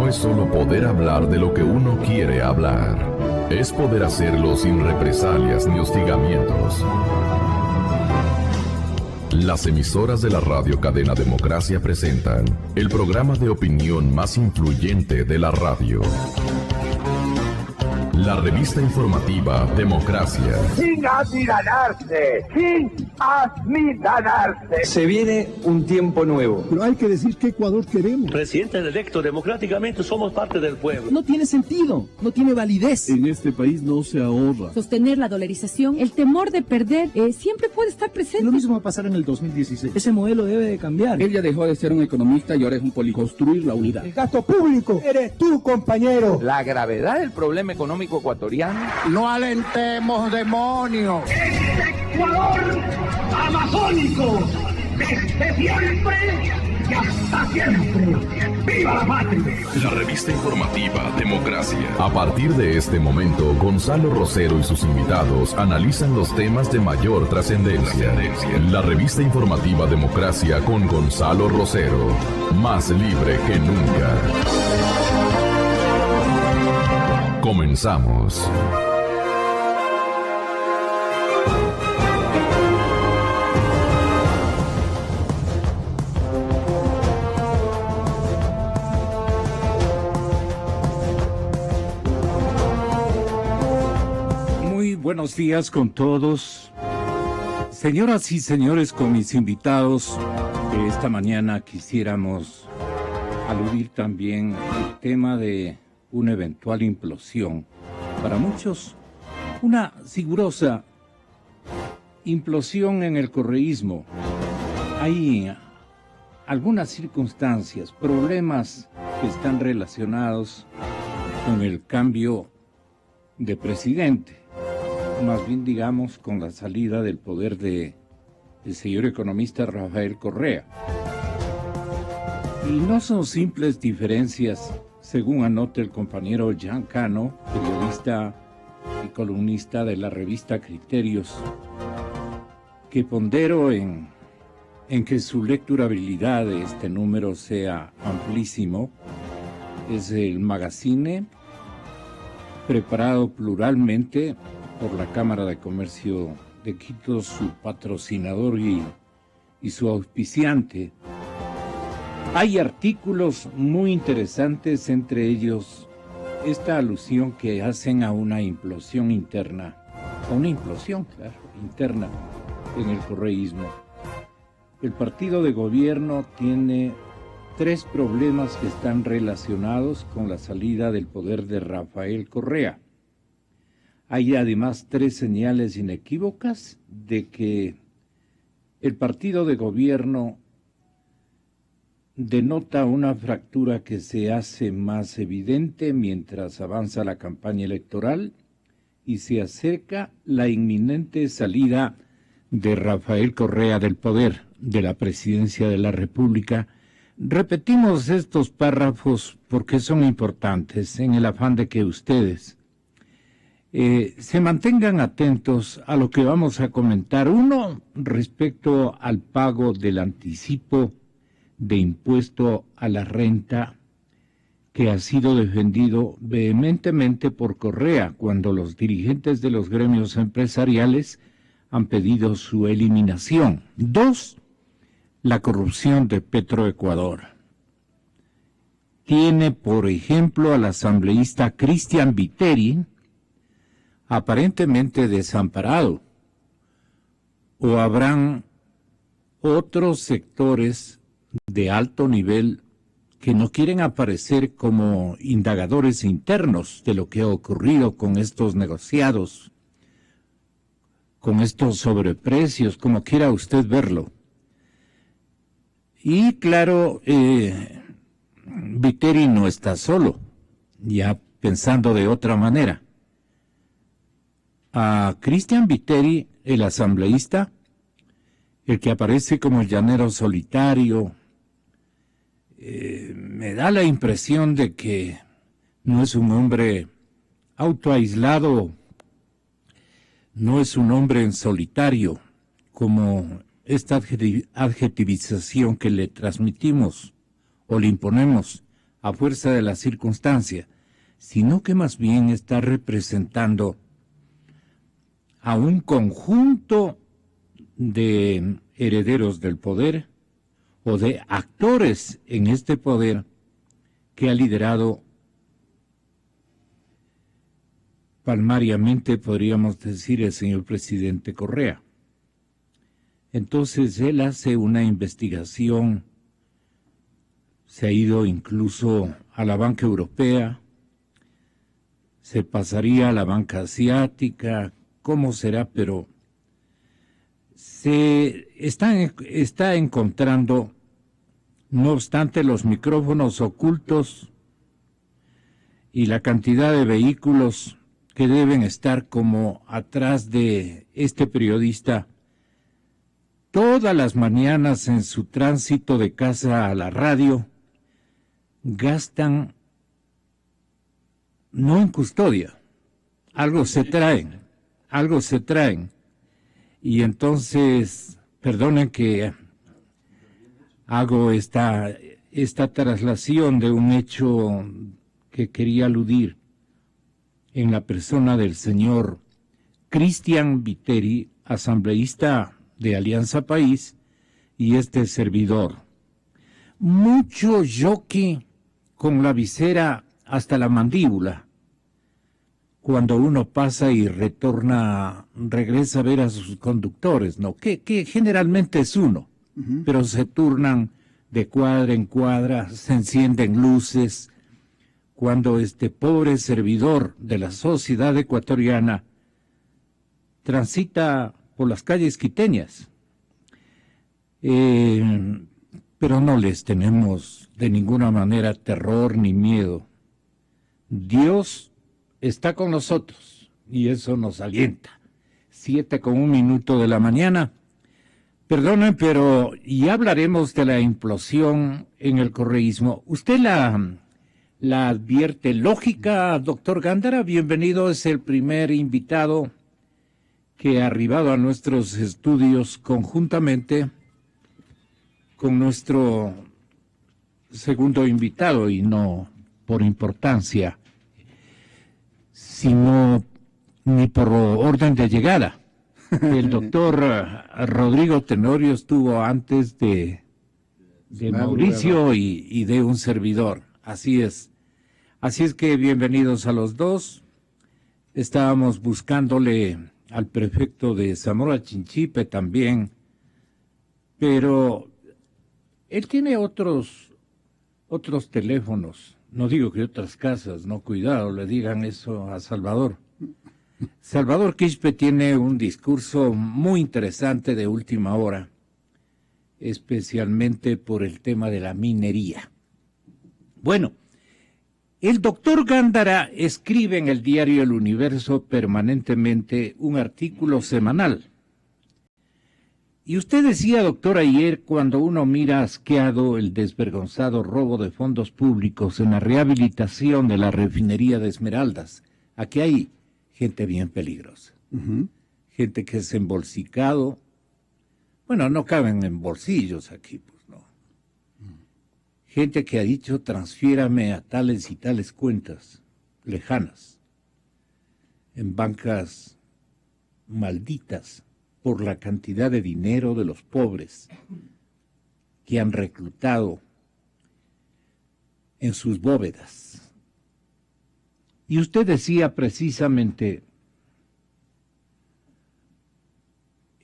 no es solo poder hablar de lo que uno quiere hablar, es poder hacerlo sin represalias ni hostigamientos. Las emisoras de la radio cadena Democracia presentan el programa de opinión más influyente de la radio. La revista informativa Democracia. Sin amilanarse, sin amilanarse. Se viene un tiempo nuevo. Pero hay que decir qué Ecuador queremos. Presidente electo democráticamente, somos parte del pueblo. No tiene sentido, no tiene validez. En este país no se ahorra. Sostener la dolarización, el temor de perder, siempre puede estar presente. Lo mismo va a pasar en el 2016. Ese modelo debe de cambiar. Él ya dejó de ser un economista y ahora es un político. Construir la unidad. El gasto público eres tú, compañero. La gravedad del problema económico ecuatoriano. No alentemos demonios. Este Ecuador amazónico, desde siempre y hasta siempre. ¡Viva la patria! La revista informativa Democracia. A partir de este momento, Gonzalo Rosero y sus invitados analizan los temas de mayor trascendencia. La revista informativa Democracia con Gonzalo Rosero. Más libre que nunca. Comenzamos. Muy buenos días con todos. Señoras y señores, con mis invitados, esta mañana quisiéramos aludir también al tema de una eventual implosión. Para muchos, una rigurosa implosión en el correísmo. Hay algunas circunstancias, problemas que están relacionados con el cambio de presidente, más bien digamos con la salida del poder del señor economista Rafael Correa. Y no son simples diferencias, según anota el compañero Jean Cano, periodista y columnista de la revista Criterios, que pondero en que su lecturabilidad de este número sea amplísimo. Es el magazine preparado pluralmente por la Cámara de Comercio de Quito, su patrocinador y su auspiciante. Hay artículos muy interesantes, entre ellos esta alusión que hacen a una implosión interna, a una implosión, claro, interna en el correísmo. El partido de gobierno tiene 3 problemas que están relacionados con la salida del poder de Rafael Correa. Hay además 3 señales inequívocas de que el partido de gobierno denota una fractura que se hace más evidente mientras avanza la campaña electoral y se acerca la inminente salida de Rafael Correa del poder, de la presidencia de la República. Repetimos estos párrafos porque son importantes en el afán de que ustedes se mantengan atentos a lo que vamos a comentar. Uno, respecto al pago del anticipo de impuesto a la renta, que ha sido defendido vehementemente por Correa cuando los dirigentes de los gremios empresariales han pedido su eliminación. 2, la corrupción de Petroecuador. Tiene, por ejemplo, al asambleísta Cristian Viteri aparentemente desamparado, o habrán otros sectores de alto nivel que no quieren aparecer como indagadores internos de lo que ha ocurrido con estos negociados, con estos sobreprecios, como quiera usted verlo. Y claro, Viteri no está solo, ya pensando de otra manera. A Cristian Viteri, el asambleísta, el que aparece como llanero solitario, me da la impresión de que no es un hombre autoaislado, no es un hombre en solitario, como esta adjetivización que le transmitimos o le imponemos a fuerza de la circunstancia, sino que más bien está representando a un conjunto de herederos del poder o de actores en este poder que ha liderado palmariamente, podríamos decir, el señor presidente Correa. Entonces él hace una investigación, se ha ido incluso a la banca europea, se pasaría a la banca asiática, ¿cómo será? Pero se está encontrando, no obstante, los micrófonos ocultos y la cantidad de vehículos que deben estar como atrás de este periodista todas las mañanas en su tránsito de casa a la radio, gastan, no en custodia, algo se traen. Y entonces, perdonen que hago esta traslación de un hecho que quería aludir en la persona del señor Cristian Viteri, asambleísta de Alianza País, y este servidor. Mucho jockey con la visera hasta la mandíbula. Cuando uno pasa y regresa a ver a sus conductores, ¿no? Que generalmente es uno, pero se turnan de cuadra en cuadra, se encienden luces. Cuando este pobre servidor de la sociedad ecuatoriana transita por las calles quiteñas, pero no les tenemos de ninguna manera terror ni miedo. Dios está con nosotros y eso nos alienta. 7:01 de la mañana. Perdonen, pero ya hablaremos de la implosión en el correísmo. ¿Usted la advierte lógica, doctor Gándara? Bienvenido, es el primer invitado que ha arribado a nuestros estudios conjuntamente con nuestro segundo invitado, y no por importancia, sino ni por orden de llegada. El doctor Rodrigo Tenorio estuvo antes de Mauricio y de un servidor. Así es. Así es que bienvenidos a los dos. Estábamos buscándole al prefecto de Zamora Chinchipe también, pero él tiene otros teléfonos. No digo que otras casas, no, cuidado, le digan eso a Salvador. Salvador Quispe tiene un discurso muy interesante de última hora, especialmente por el tema de la minería. Bueno, el doctor Gándara escribe en el diario El Universo permanentemente un artículo semanal. Y usted decía, doctor, ayer, cuando uno mira asqueado el desvergonzado robo de fondos públicos en la rehabilitación de la refinería de Esmeraldas, aquí hay gente bien peligrosa. Gente que es embolsicado. Bueno, no caben en bolsillos aquí, pues no. Gente que ha dicho, transfiérame a tales y tales cuentas lejanas, en bancas malditas, por la cantidad de dinero de los pobres que han reclutado en sus bóvedas. Y usted decía precisamente,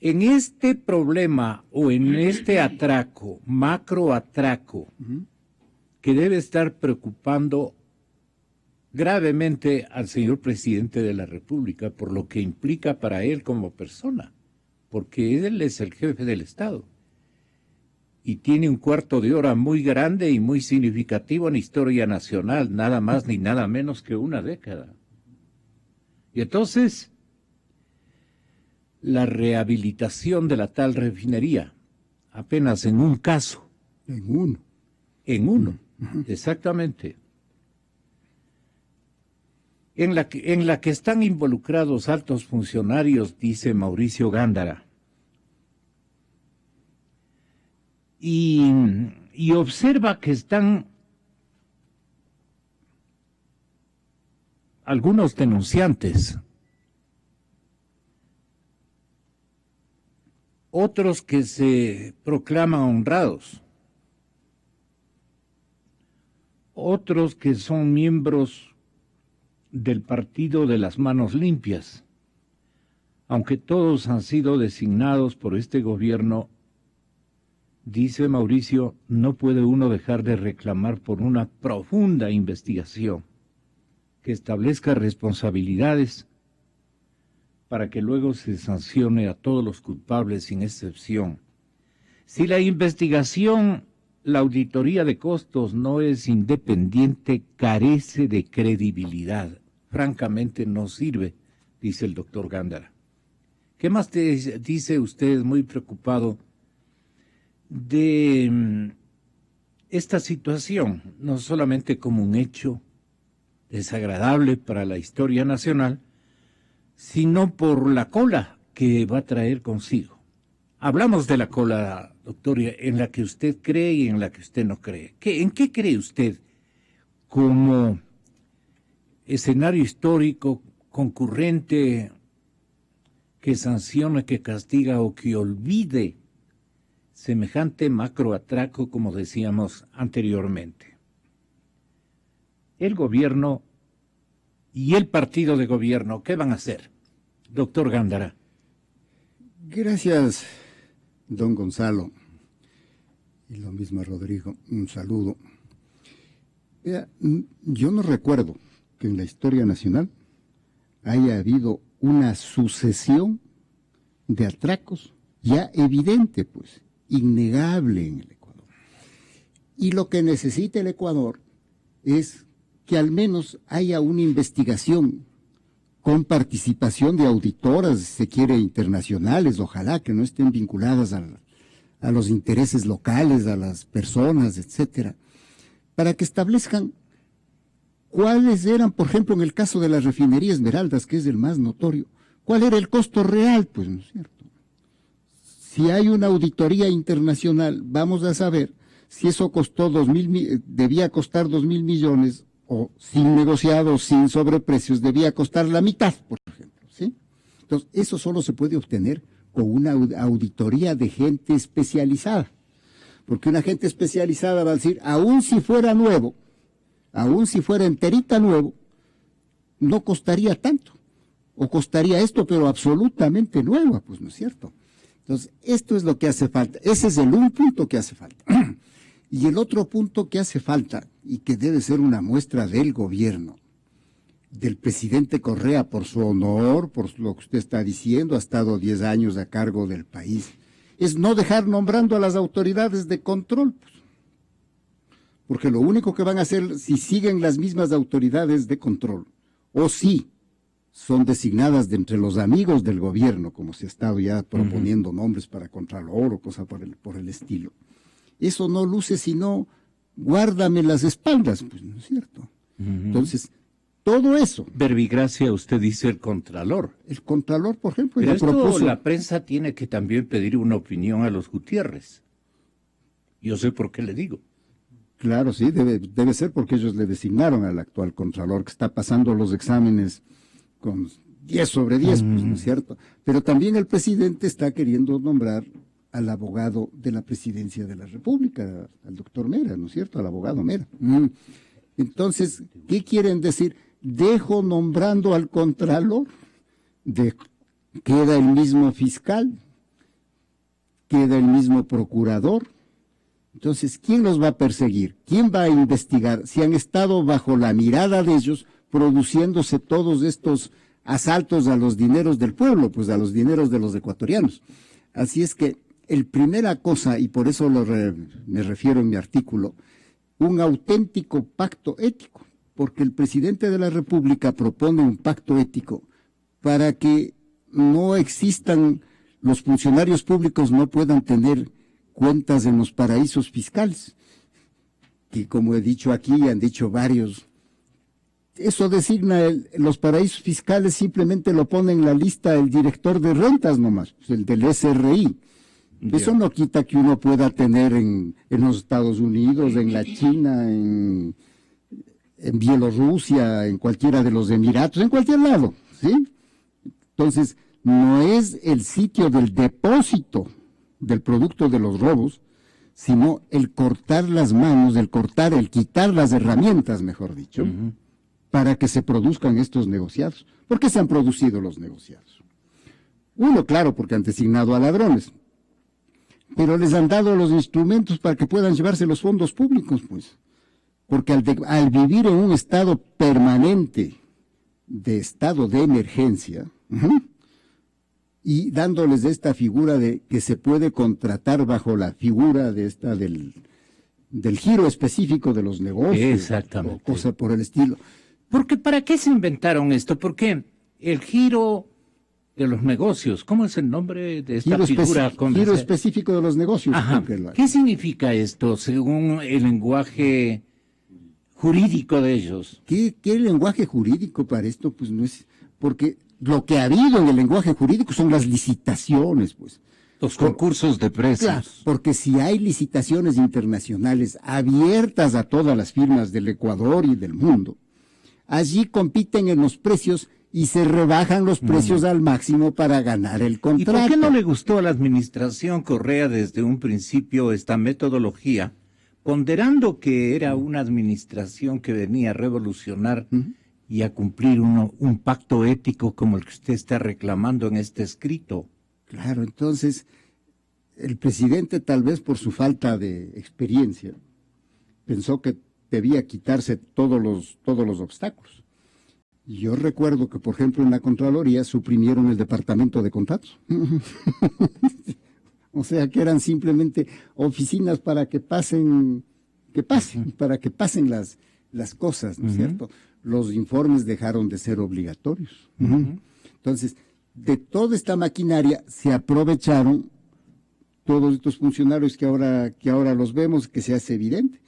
en este problema o en este atraco, macroatraco, que debe estar preocupando gravemente al señor presidente de la República por lo que implica para él como persona, porque él es el jefe del Estado y tiene un cuarto de hora muy grande y muy significativo en historia nacional, nada más ni nada menos que una década. Y entonces, la rehabilitación de la tal refinería, apenas en un caso. En uno, exactamente. En la que están involucrados altos funcionarios, dice Mauricio Gándara. Y observa que están algunos denunciantes, otros que se proclaman honrados, otros que son miembros del Partido de las Manos Limpias, aunque todos han sido designados por este gobierno. Dice Mauricio, no puede uno dejar de reclamar por una profunda investigación que establezca responsabilidades para que luego se sancione a todos los culpables sin excepción. Si la investigación, la auditoría de costos no es independiente, carece de credibilidad. Francamente no sirve, dice el doctor Gándara. ¿Qué más te dice usted, muy preocupado de esta situación, no solamente como un hecho desagradable para la historia nacional, sino por la cola que va a traer consigo? Hablamos de la cola, doctor, en la que usted cree y en la que usted no cree. ¿En qué cree usted como escenario histórico concurrente que sanciona, que castiga o que olvide semejante macroatraco, como decíamos anteriormente? El gobierno y el partido de gobierno, ¿qué van a hacer? Doctor Gándara. Gracias, don Gonzalo. Y lo mismo a Rodrigo, un saludo. Mira, yo no recuerdo que en la historia nacional haya habido una sucesión de atracos ya evidente, pues, innegable en el Ecuador. Y lo que necesita el Ecuador es que al menos haya una investigación con participación de auditoras, si se quiere, internacionales, ojalá que no estén vinculadas a los intereses locales, a las personas, etcétera, para que establezcan cuáles eran, por ejemplo, en el caso de la refinería Esmeraldas, que es el más notorio, cuál era el costo real, pues, ¿no es cierto? Si hay una auditoría internacional, vamos a saber si eso costó debía costar 2.000 millones, o sin negociados, sin sobreprecios, debía costar la mitad, por ejemplo, ¿sí? Entonces, eso solo se puede obtener con una auditoría de gente especializada, porque una gente especializada va a decir, aun si fuera nuevo, aun si fuera enterita nuevo, no costaría tanto, o costaría esto, pero absolutamente nueva, pues, ¿no es cierto? Entonces, esto es lo que hace falta, ese es un punto que hace falta. Y el otro punto que hace falta, y que debe ser una muestra del gobierno, del presidente Correa, por su honor, por lo que usted está diciendo, ha estado 10 años a cargo del país, es no dejar nombrando a las autoridades de control, pues. Porque lo único que van a hacer, si siguen las mismas autoridades de control, o si son designadas de entre los amigos del gobierno, como se ha estado ya proponiendo nombres para Contralor o cosas por el estilo, eso no luce sino guárdame las espaldas, pues, ¿no es cierto? Entonces, todo eso. Verbigracia, usted dice el Contralor. El Contralor, por ejemplo, pero ya propuso. La prensa tiene que también pedir una opinión a los Gutiérrez. Yo sé por qué le digo. Claro, sí, debe ser porque ellos le designaron al actual Contralor, que está pasando los exámenes con 10 sobre 10, pues, ¿no es cierto? Pero también el presidente está queriendo nombrar al abogado de la presidencia de la República, al doctor Mera, ¿no es cierto?, al abogado Mera. Entonces, ¿qué quieren decir? Dejo nombrando al Contralor, queda el mismo fiscal, queda el mismo procurador. Entonces, ¿quién los va a perseguir? ¿Quién va a investigar si han estado bajo la mirada de ellos produciéndose todos estos asaltos a los dineros del pueblo, pues a los dineros de los ecuatorianos? Así es que el primera cosa, y por eso me refiero en mi artículo, un auténtico pacto ético, porque el presidente de la República propone un pacto ético para que no existan, los funcionarios públicos no puedan tener cuentas en los paraísos fiscales, que como he dicho aquí, han dicho varios, eso designa los paraísos fiscales, simplemente lo pone en la lista el director de rentas nomás, el del SRI. Eso no quita que uno pueda tener en los Estados Unidos, en la China, en en Bielorrusia, en cualquiera de los Emiratos, en cualquier lado, ¿sí? Entonces, no es el sitio del depósito del producto de los robos, sino el cortar las manos, el quitar las herramientas, mejor dicho, para que se produzcan estos negociados. ¿Por qué se han producido los negociados? Uno, claro, porque han designado a ladrones, pero les han dado los instrumentos para que puedan llevarse los fondos públicos, pues. Porque al vivir en un estado permanente de estado de emergencia, y dándoles esta figura de que se puede contratar bajo la figura de esta del giro específico de los negocios, exactamente, o cosa por el estilo. Porque ¿para qué se inventaron esto? Porque el giro de los negocios, ¿cómo es el nombre de esta figura? Giro específico de los negocios. Ajá. ¿Qué significa esto según el lenguaje jurídico de ellos? ¿Qué lenguaje jurídico para esto? Pues no es, porque lo que ha habido en el lenguaje jurídico son las licitaciones, pues. Los concursos de precios. Claro, porque si hay licitaciones internacionales abiertas a todas las firmas del Ecuador y del mundo, allí compiten en los precios y se rebajan los precios al máximo para ganar el contrato. ¿Y por qué no le gustó a la administración Correa desde un principio esta metodología, ponderando que era una administración que venía a revolucionar y a cumplir un pacto ético como el que usted está reclamando en este escrito? Claro, entonces, el presidente, tal vez por su falta de experiencia, pensó que debía quitarse todos los obstáculos. Yo recuerdo que, por ejemplo, en la Contraloría suprimieron el departamento de contratos. O sea, que eran simplemente oficinas para que pasen las cosas, ¿no es cierto? Los informes dejaron de ser obligatorios. Entonces, de toda esta maquinaria se aprovecharon todos estos funcionarios que ahora los vemos, que se hace evidente.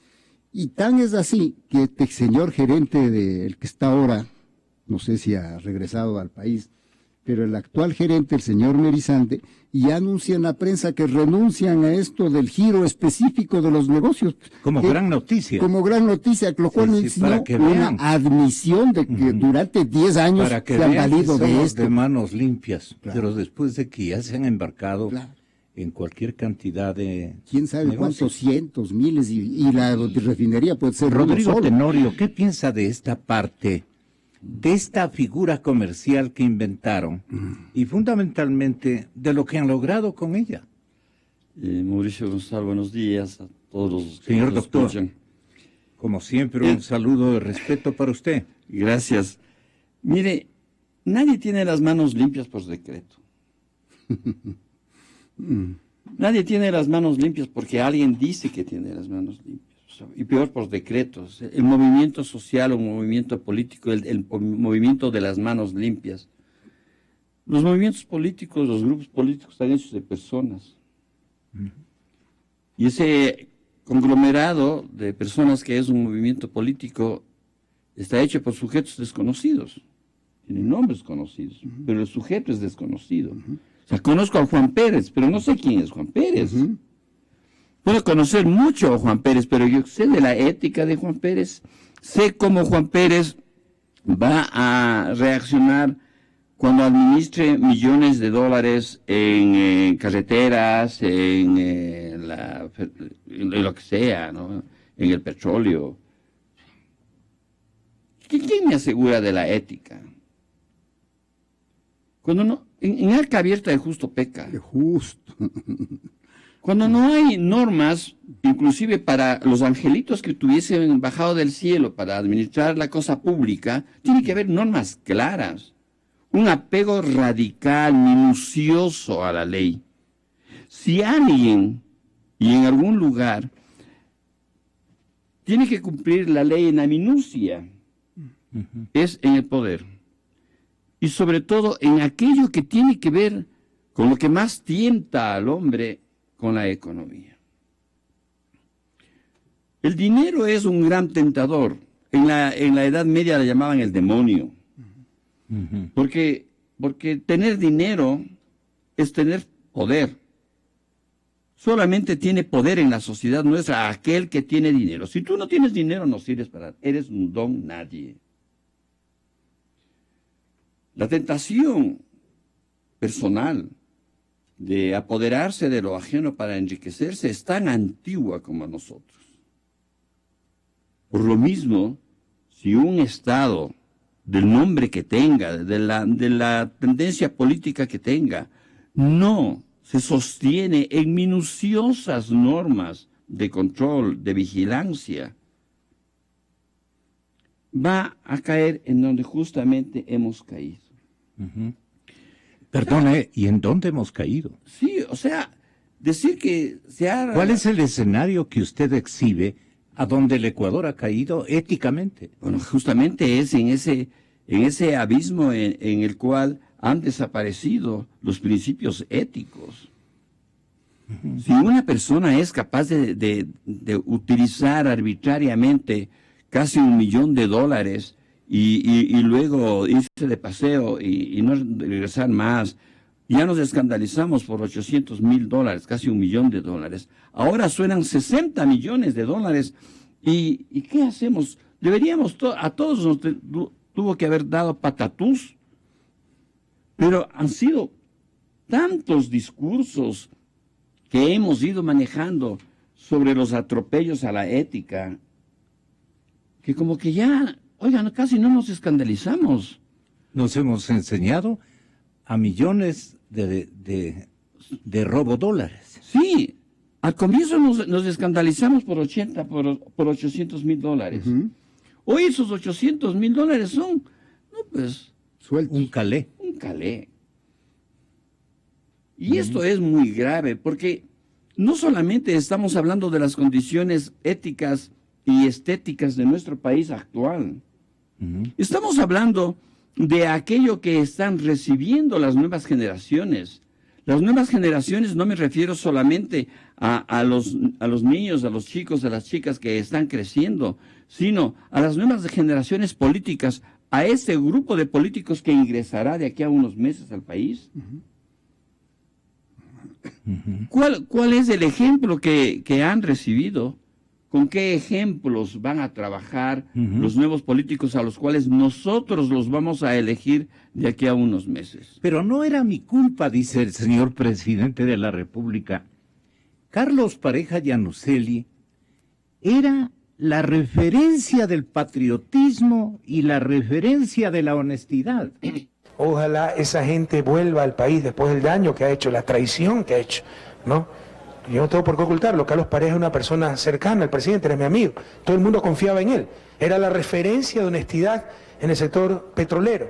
Y tan es así que este señor gerente el que está ahora, no sé si ha regresado al país, pero el actual gerente, el señor Merizande, ya anuncia en la prensa que renuncian a esto del giro específico de los negocios. Como gran noticia. Como gran noticia, lo cual es una admisión de que durante 10 años se han valido de esto. De manos limpias, pero después de que ya se han embarcado en cualquier cantidad de quién sabe negocios. Cuántos cientos, miles, y la refinería puede ser Rodrigo Tenorio, ¿qué piensa de esta parte? De esta figura comercial que inventaron y fundamentalmente de lo que han logrado con ella. Mauricio Gonzalo, buenos días a todos los que señor nos doctor, escuchan. Como siempre, un saludo de respeto para usted. Gracias. Mire, nadie tiene las manos limpias por decreto. Nadie tiene las manos limpias porque alguien dice que tiene las manos limpias. Y peor por decretos. El movimiento social o movimiento político, el movimiento de las manos limpias. Los movimientos políticos, los grupos políticos están hechos de personas. Y ese conglomerado de personas que es un movimiento político está hecho por sujetos desconocidos. Tienen nombres conocidos, pero el sujeto es desconocido. O sea, conozco a Juan Pérez, pero no sé quién es Juan Pérez. Puedo conocer mucho a Juan Pérez, pero yo sé de la ética de Juan Pérez, sé cómo Juan Pérez va a reaccionar cuando administre millones de dólares en carreteras, en lo que sea, ¿no? En el petróleo. ¿Quién me asegura de la ética? Cuando no, en arca abierta de justo peca. De justo. Cuando no hay normas, inclusive para los angelitos que tuviesen bajado del cielo para administrar la cosa pública, tiene que haber normas claras, un apego radical, minucioso a la ley. Si alguien, y en algún lugar, tiene que cumplir la ley en la minucia, es en el poder. Y sobre todo en aquello que tiene que ver con lo que más tienta al hombre, con la economía. El dinero es un gran tentador. En la Edad Media le llamaban el demonio. Porque tener dinero es tener poder. Solamente tiene poder en la sociedad nuestra aquel que tiene dinero. Si tú no tienes dinero, no sirves para nada. Eres un don nadie. La tentación personal de apoderarse de lo ajeno para enriquecerse es tan antigua como nosotros. Por lo mismo, si un Estado, del nombre que tenga, de la tendencia política que tenga, no se sostiene en minuciosas normas de control, de vigilancia, va a caer en donde justamente hemos caído. Perdone, ¿y en dónde hemos caído? Sí, o sea, decir que se ha... ¿Cuál es el escenario que usted exhibe a donde el Ecuador ha caído éticamente? Bueno, justamente es en ese abismo en el cual han desaparecido los principios éticos. Si una persona es capaz de utilizar arbitrariamente casi $1 millón y luego irse de paseo y no regresar más, ya nos escandalizamos por $800,000, casi $1 millón. Ahora suenan $60 millones. ¿Y qué hacemos? Deberíamos, a todos nos tuvo que haber dado patatús, pero han sido tantos discursos que hemos ido manejando sobre los atropellos a la ética, que como que ya, oigan, casi no nos escandalizamos. Nos hemos enseñado a millones de robodólares. Sí, al comienzo nos escandalizamos por $800,000. Hoy esos $800,000 son, no pues, sueltos. Un calé. Un calé. Y esto es muy grave, porque no solamente estamos hablando de las condiciones éticas y estéticas de nuestro país actual. Estamos hablando de aquello que están recibiendo las nuevas generaciones. Las nuevas generaciones no me refiero solamente a los niños, a los chicos, a las chicas que están creciendo, sino a las nuevas generaciones políticas, a ese grupo de políticos que ingresará de aquí a unos meses al país. ¿Cuál es el ejemplo que han recibido? ¿Con qué ejemplos van a trabajar los nuevos políticos a los cuales nosotros los vamos a elegir de aquí a unos meses? Pero no era mi culpa, dice el señor presidente de la República. Carlos Pareja Llanuselli era la referencia del patriotismo y la referencia de la honestidad. Ojalá esa gente vuelva al país después del daño que ha hecho, la traición que ha hecho, ¿no? Yo no tengo por qué ocultarlo. Carlos Pareja es una persona cercana al presidente, era mi amigo. Todo el mundo confiaba en él. Era la referencia de honestidad en el sector petrolero.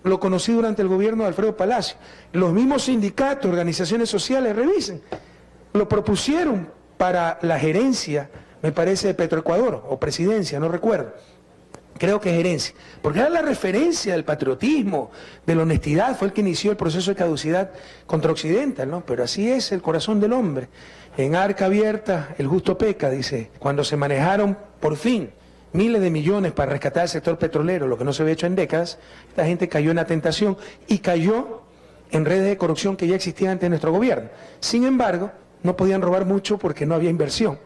Lo conocí durante el gobierno de Alfredo Palacio. Los mismos sindicatos, organizaciones sociales, revisen. Lo propusieron para la gerencia, me parece, de Petroecuador, o presidencia, no recuerdo. Creo que es gerencia, porque era la referencia del patriotismo, de la honestidad, fue el que inició el proceso de caducidad contra Occidental, ¿no? Pero así es el corazón del hombre. En arca abierta, el justo peca, dice. Cuando se manejaron, por fin, miles de millones para rescatar el sector petrolero, lo que no se había hecho en décadas, esta gente cayó en la tentación y cayó en redes de corrupción que ya existían antes de nuestro gobierno. Sin embargo, no podían robar mucho porque no había inversión,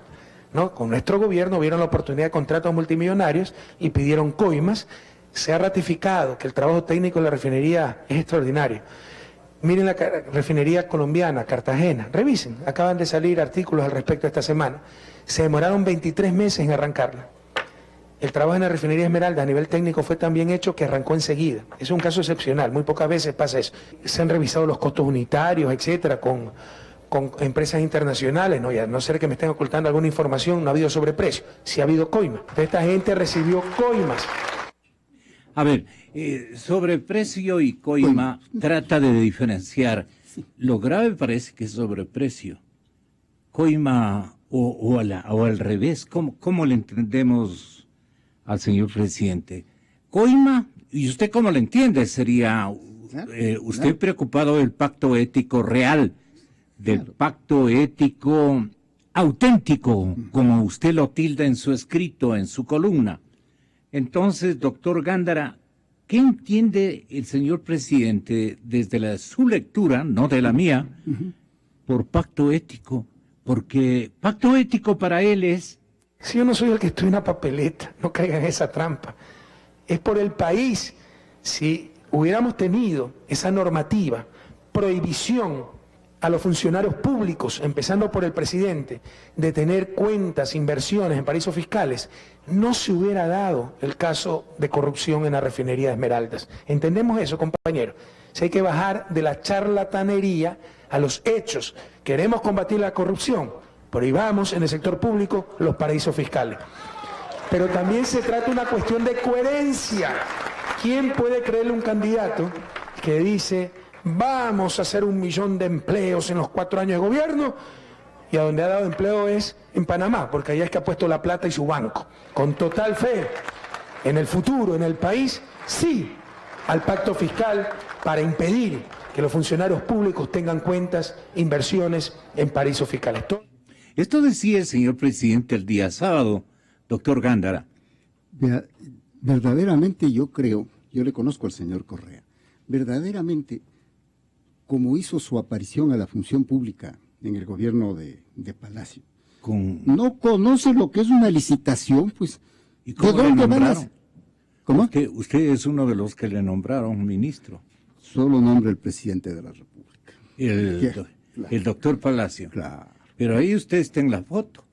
¿no? Con nuestro gobierno vieron la oportunidad de contratos multimillonarios y pidieron coimas. Se ha ratificado que el trabajo técnico de la refinería es extraordinario. Miren la refinería colombiana, Cartagena, revisen, acaban de salir artículos al respecto esta semana. Se demoraron 23 meses en arrancarla. El trabajo en la refinería Esmeralda a nivel técnico fue tan bien hecho que arrancó enseguida. Es un caso excepcional, muy pocas veces pasa eso. Se han revisado los costos unitarios, etcétera, con empresas internacionales, ¿no? Y a no ser que me estén ocultando alguna información, no ha habido sobreprecio, sí ha habido coimas. Esta gente recibió coimas. A ver, sobreprecio y coima trata de diferenciar. Lo grave parece que es sobreprecio. Coima o al revés, ¿cómo le entendemos al señor presidente? Coima, ¿y usted cómo le entiende? Sería usted preocupado del pacto ético real, del pacto ético auténtico, como usted lo tilda en su escrito, en su columna. Entonces, doctor Gándara, ¿qué entiende el señor presidente desde su lectura, no de la mía, por pacto ético? porque pacto ético para él es... Si yo no soy el que estoy en una papeleta, no caiga en esa trampa. Es por el país. Si hubiéramos tenido esa normativa, prohibición a los funcionarios públicos, empezando por el presidente, de tener cuentas, inversiones en paraísos fiscales, no se hubiera dado el caso de corrupción en la refinería de Esmeraldas. ¿Entendemos eso, compañeros? Si hay que bajar de la charlatanería a los hechos. Queremos combatir la corrupción, prohibamos en el sector público los paraísos fiscales. Pero también se trata de una cuestión de coherencia. ¿Quién puede creerle a un candidato que dice, vamos a hacer 1 millón de empleos en los 4 años de gobierno, y a donde ha dado empleo es en Panamá, porque allá es que ha puesto la plata y su banco? Con total fe en el futuro, en el país, sí al pacto fiscal para impedir que los funcionarios públicos tengan cuentas, inversiones en paraísos fiscales. Esto decía el señor presidente el día sábado, doctor Gándara. Vea, verdaderamente yo creo, yo le conozco al señor Correa, verdaderamente, como hizo su aparición a la función pública en el gobierno de Palacio, no conoce lo que es una licitación, pues. ¿Y cómo ¿de dónde van a...? ¿Cómo? Usted es uno de los que le nombraron ministro. Solo nombra el presidente de la República. El doctor Palacio. Claro. Pero ahí usted está en la foto.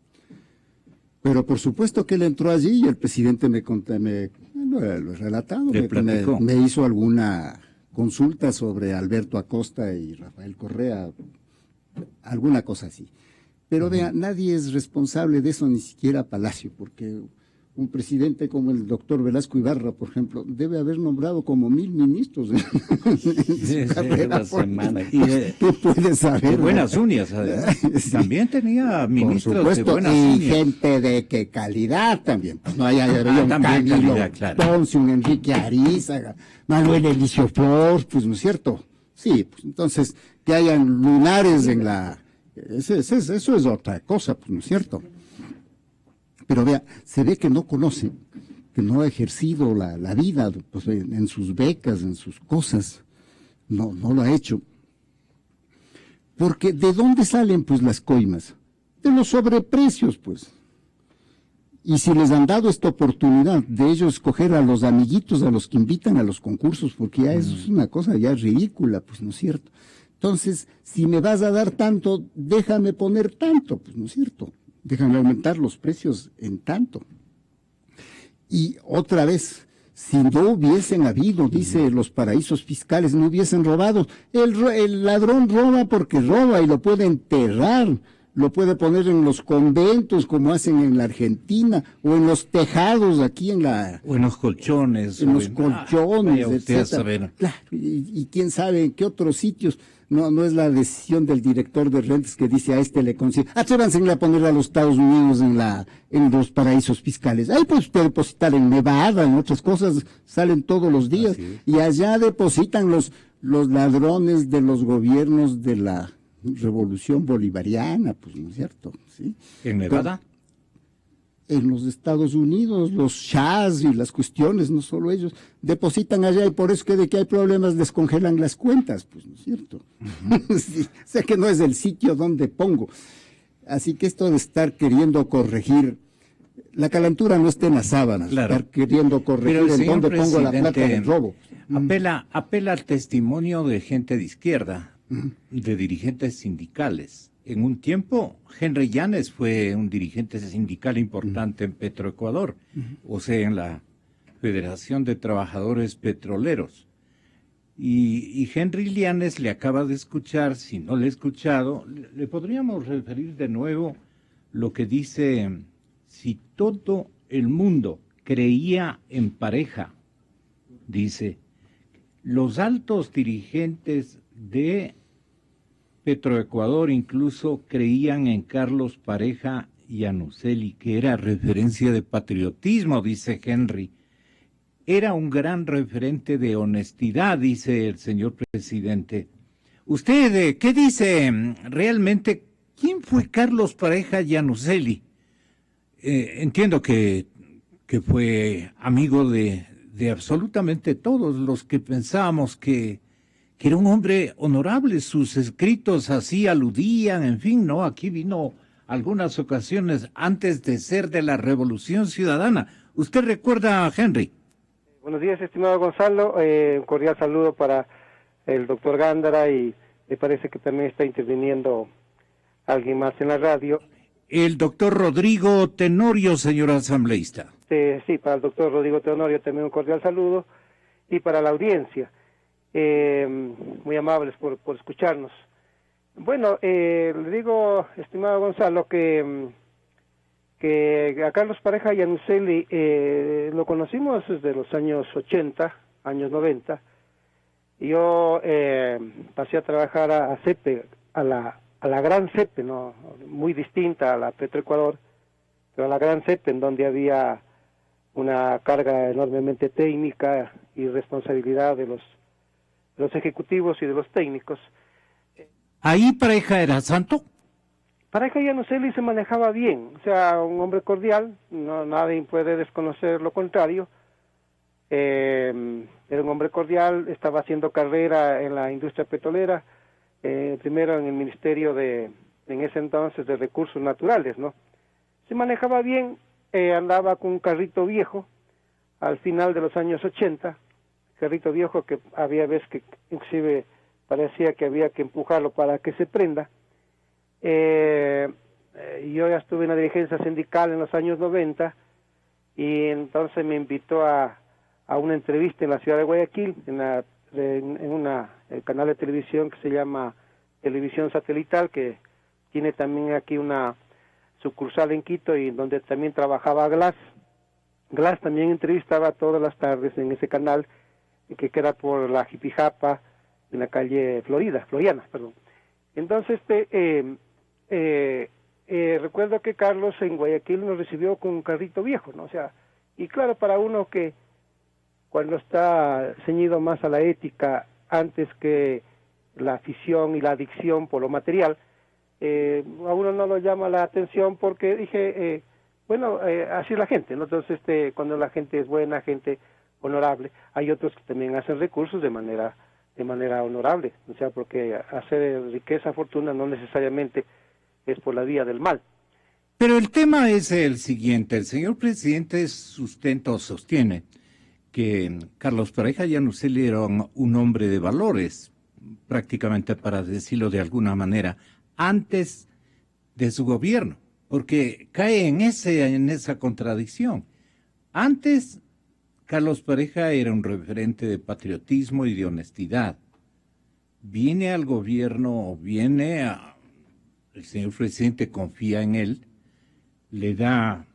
Pero por supuesto que él entró allí y el presidente lo he relatado, me hizo alguna consulta sobre Alberto Acosta y Rafael Correa, alguna cosa así. Pero vea, nadie es responsable de eso, ni siquiera Palacio, porque un presidente como el doctor Velasco Ibarra, por ejemplo, debe haber nombrado como 1000 ministros en su carrera. ¿Qué puede saber? De buenas uñas, además. Sí. También tenía ministros por supuesto, de buenas y uñas. gente de qué calidad también. Pues no hay un Camilo Ponce, un Enrique Arizaga, Manuel Elicio Flor, pues no es cierto. Sí, pues entonces, que hayan lunares en la... Eso es otra cosa, pues no es cierto. Pero vea, se ve que no conoce, que no ha ejercido la vida pues, en sus becas, en sus cosas. No lo ha hecho. Porque ¿de dónde salen pues las coimas? De los sobreprecios, pues. Y si les han dado esta oportunidad de ellos escoger a los amiguitos, a los que invitan a los concursos, porque ya eso es una cosa ya ridícula, pues no es cierto. Entonces, si me vas a dar tanto, déjame poner tanto, pues no es cierto. Déjame aumentar los precios en tanto. Y otra vez, si no hubiesen habido, dice, los paraísos fiscales, no hubiesen robado, el ladrón roba porque roba y lo puede enterrar, lo puede poner en los conventos como hacen en la Argentina, o en los tejados aquí en la... O en los colchones. En los colchones, etcétera. Claro, y quién sabe en qué otros sitios. No es la decisión del director de rentas que dice a este le consigue. Atrévanse a poner a los Estados Unidos en los paraísos fiscales. Ahí pues puede depositar en Nevada, en otras cosas, salen todos los días. Y allá depositan los ladrones de los gobiernos de la revolución bolivariana, pues no es cierto. ¿Sí? ¿En Nevada? En los Estados Unidos, los shahs y las cuestiones, no solo ellos, depositan allá y por eso que de que hay problemas les congelan las cuentas, pues no es cierto. Sí, o sea que no es el sitio donde pongo. Así que esto de estar queriendo corregir, la calentura no está en las sábanas, claro. Estar queriendo corregir en dónde pongo la plata del robo. Apela al testimonio de gente de izquierda, de dirigentes sindicales. En un tiempo, Henry Llanes fue un dirigente sindical importante en Petroecuador, o sea, en la Federación de Trabajadores Petroleros. Y Henry Llanes le acaba de escuchar, si no le he escuchado, le podríamos referir de nuevo lo que dice, si todo el mundo creía en Pareja, dice, los altos dirigentes de Petroecuador incluso creían en Carlos Pareja y Anuseli, que era referencia de patriotismo, dice Henry. Era un gran referente de honestidad, dice el señor presidente. ¿Usted qué dice realmente? ¿Quién fue Carlos Pareja y Anuseli? Entiendo que fue amigo de absolutamente todos los que pensábamos que que era un hombre honorable, sus escritos así aludían, en fin, ¿no? Aquí vino algunas ocasiones antes de ser de la Revolución Ciudadana. ¿Usted recuerda a Henry? Buenos días, estimado Gonzalo. Un cordial saludo para el doctor Gándara y me parece que también está interviniendo alguien más en la radio. El doctor Rodrigo Tenorio, señor asambleísta. Sí, para el doctor Rodrigo Tenorio también un cordial saludo y para la audiencia. Muy amables por escucharnos. Bueno, le digo, estimado Gonzalo, que a Carlos Pareja Iannuzzelli lo conocimos desde los años 80, años 90. Yo pasé a trabajar a CEPE, a la gran CEPE, ¿no? Muy distinta a la Petroecuador, pero a la gran CEPE, en donde había una carga enormemente técnica y responsabilidad de los ejecutivos y de los técnicos. ¿Ahí Pareja era santo? Pareja Iannuzzelli se manejaba bien, o sea, un hombre cordial, no nadie puede desconocer lo contrario. Era un hombre cordial, estaba haciendo carrera en la industria petrolera, primero en el Ministerio en ese entonces de Recursos Naturales, ¿no? Se manejaba bien, andaba con un carrito viejo al final de los años 80, carrito viejo que había veces que inclusive parecía que había que empujarlo para que se prenda. Yo ya estuve en la dirigencia sindical en los años 90 y entonces me invitó a una entrevista en la ciudad de Guayaquil, el canal de televisión que se llama Televisión Satelital, que tiene también aquí una sucursal en Quito y donde también trabajaba Glass. Glass también entrevistaba todas las tardes en ese canal que queda por la Jipijapa, en la calle Floriana. Entonces, recuerdo que Carlos en Guayaquil nos recibió con un carrito viejo, ¿no? O sea, y claro, para uno que cuando está ceñido más a la ética antes que la afición y la adicción por lo material, a uno no lo llama la atención porque dije, así es la gente, ¿no? Entonces, cuando la gente es buena, gente honorable, hay otros que también hacen recursos de manera honorable, o sea, porque hacer riqueza, fortuna no necesariamente es por la vía del mal. Pero el tema es el siguiente, el señor presidente sostiene que Carlos Pareja Iannuzzelli era un hombre de valores, prácticamente para decirlo de alguna manera, antes de su gobierno, porque cae en esa contradicción. Antes, Carlos Pareja era un referente de patriotismo y de honestidad. Viene al gobierno, el señor presidente confía en él, le da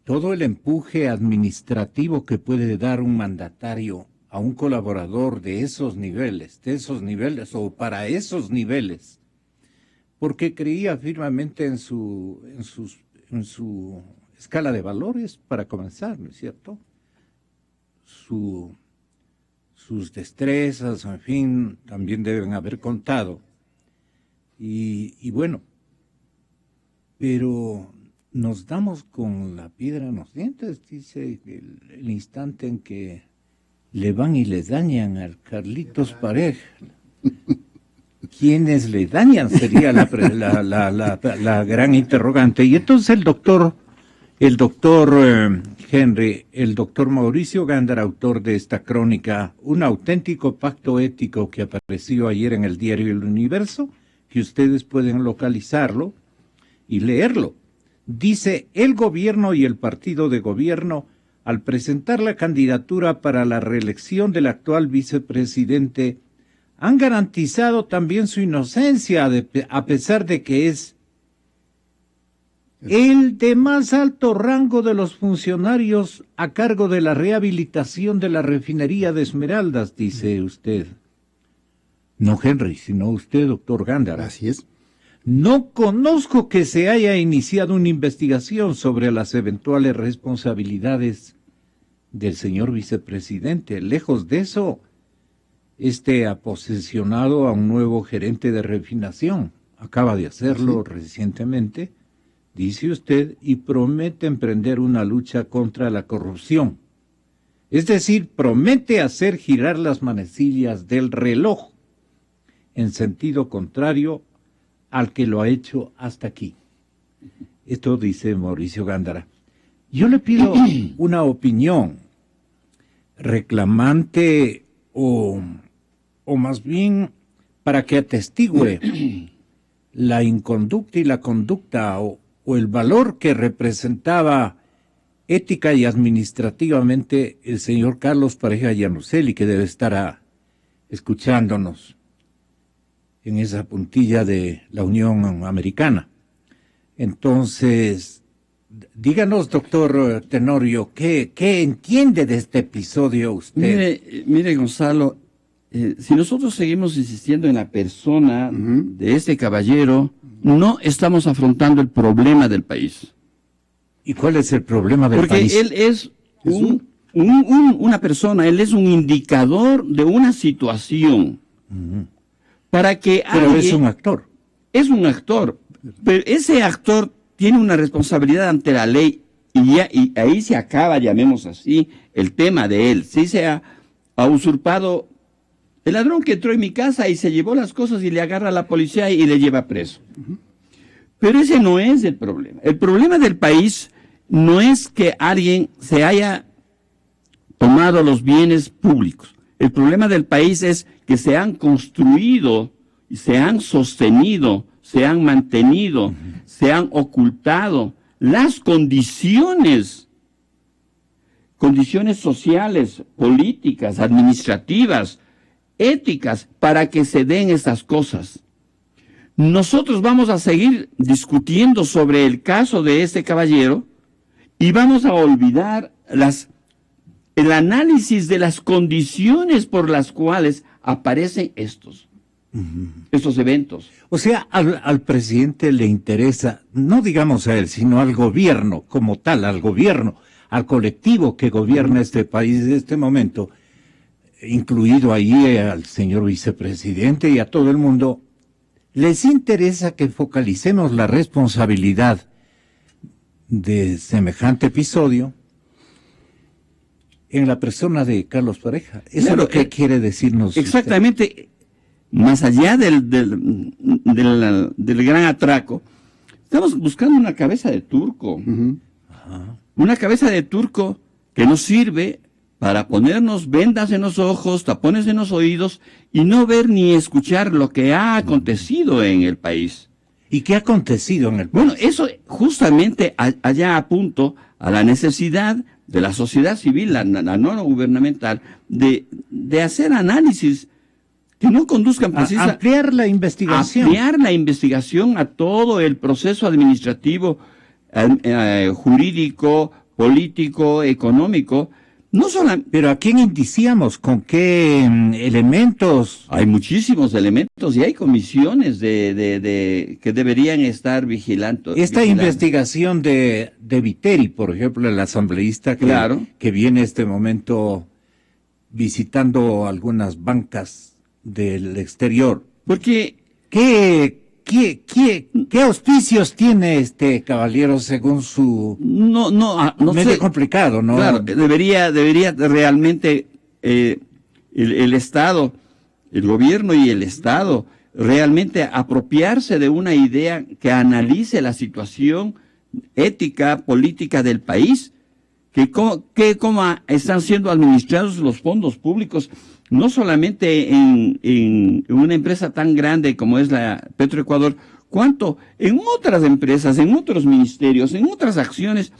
todo el empuje administrativo que puede dar un mandatario a un colaborador de esos niveles o para esos niveles, porque creía firmemente en su escala de valores para comenzar, ¿no es cierto? Sus destrezas, en fin, también deben haber contado. Y bueno, pero nos damos con la piedra en los dientes, dice el instante en que le van y le dañan al Carlitos Pareja. ¿Quiénes le dañan? Sería la gran interrogante. Y entonces el doctor Henry, el doctor Mauricio Gándara, autor de esta crónica, un auténtico pacto ético que apareció ayer en el diario El Universo, que ustedes pueden localizarlo y leerlo. Dice, el gobierno y el partido de gobierno, al presentar la candidatura para la reelección del actual vicepresidente, han garantizado también su inocencia, a pesar de que es el de más alto rango de los funcionarios a cargo de la rehabilitación de la refinería de Esmeraldas, dice usted. No Henry, sino usted, doctor Gándara. Así es. No conozco que se haya iniciado una investigación sobre las eventuales responsabilidades del señor vicepresidente. Lejos de eso, ha posesionado a un nuevo gerente de refinación. Acaba de hacerlo recientemente, dice usted, y promete emprender una lucha contra la corrupción. Es decir, promete hacer girar las manecillas del reloj en sentido contrario al que lo ha hecho hasta aquí. Esto dice Mauricio Gándara. Yo le pido una opinión reclamante o más bien para que atestigue la inconducta y la conducta o el valor que representaba ética y administrativamente el señor Carlos Pareja Llanuselli, que debe estar escuchándonos en esa puntilla de la Unión Americana. Entonces, díganos, doctor Tenorio, ¿qué entiende de este episodio usted? Mire, Gonzalo, si nosotros seguimos insistiendo en la persona de este caballero, no estamos afrontando el problema del país. ¿Y cuál es el problema del país? Porque él es una persona, él es un indicador de una situación. Para que Pero es un actor. Es un actor. Pero ese actor tiene una responsabilidad ante la ley y ahí se acaba, llamemos así, el tema de él. Sí se ha usurpado el ladrón que entró en mi casa y se llevó las cosas y le agarra a la policía y le lleva preso. Pero ese no es el problema. El problema del país no es que alguien se haya tomado los bienes públicos. El problema del país es que se han construido, se han sostenido, se han mantenido, se han ocultado las condiciones sociales, políticas, administrativas, éticas, para que se den esas cosas. Nosotros vamos a seguir discutiendo sobre el caso de este caballero y vamos a olvidar el análisis de las condiciones por las cuales aparecen estos eventos. O sea, al presidente le interesa, no digamos a él, sino al gobierno como tal, al gobierno, al colectivo que gobierna este país en este momento, incluido ahí al señor vicepresidente y a todo el mundo, les interesa que focalicemos la responsabilidad de semejante episodio en la persona de Carlos Pareja. Eso es lo que quiere decirnos. Exactamente. Usted. Más allá del gran atraco, estamos buscando una cabeza de turco. Una cabeza de turco que nos sirve para ponernos vendas en los ojos, tapones en los oídos y no ver ni escuchar lo que ha acontecido en el país. ¿Y qué ha acontecido en el país? Bueno, eso justamente allá apunto a la necesidad de la sociedad civil, la no gubernamental, de hacer análisis que no conduzcan precisamente ampliar la investigación. Ampliar la investigación a todo el proceso administrativo, jurídico, político, económico. No solamente. Pero ¿a quién indiciamos? ¿Con qué elementos? Hay muchísimos elementos y hay comisiones que deberían estar vigilando. Esta investigación de Viteri, por ejemplo, el asambleísta que viene este momento visitando algunas bancas del exterior. Porque ¿Qué auspicios tiene este caballero según su... No medio sé. complicado, ¿no? Claro, debería realmente el Estado, el gobierno y el Estado, realmente apropiarse de una idea que analice la situación ética, política del país, cómo están siendo administrados los fondos públicos, no solamente en una empresa tan grande como es la Petroecuador, cuanto en otras empresas, en otros ministerios, en otras acciones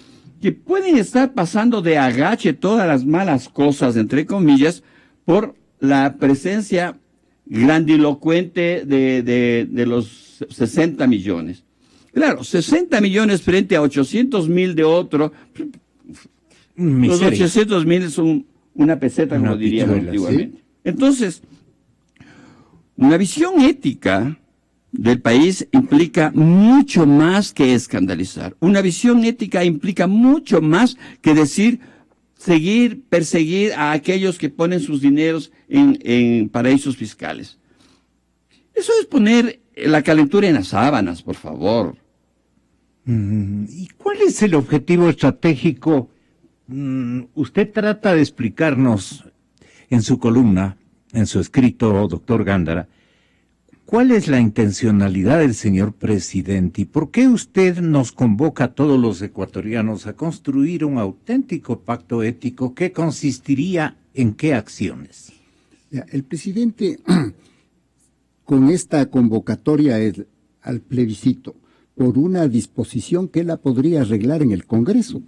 que pueden estar pasando de agache todas las malas cosas, entre comillas, por la presencia grandilocuente de los 60 millones. Claro, 60 millones frente a 800,000 de otro. Los 800,000 son una peseta, como diríamos antiguamente. ¿Sí? Entonces, una visión ética del país implica mucho más que escandalizar. Una visión ética implica mucho más que decir, perseguir a aquellos que ponen sus dineros en paraísos fiscales. Eso es poner la calentura en las sábanas, por favor. ¿Y cuál es el objetivo estratégico Usted trata de explicarnos en su columna, en su escrito, doctor Gándara, ¿cuál es la intencionalidad del señor presidente y por qué usted nos convoca a todos los ecuatorianos a construir un auténtico pacto ético que consistiría en qué acciones? El presidente, con esta convocatoria al plebiscito, por una disposición que él la podría arreglar en el Congreso.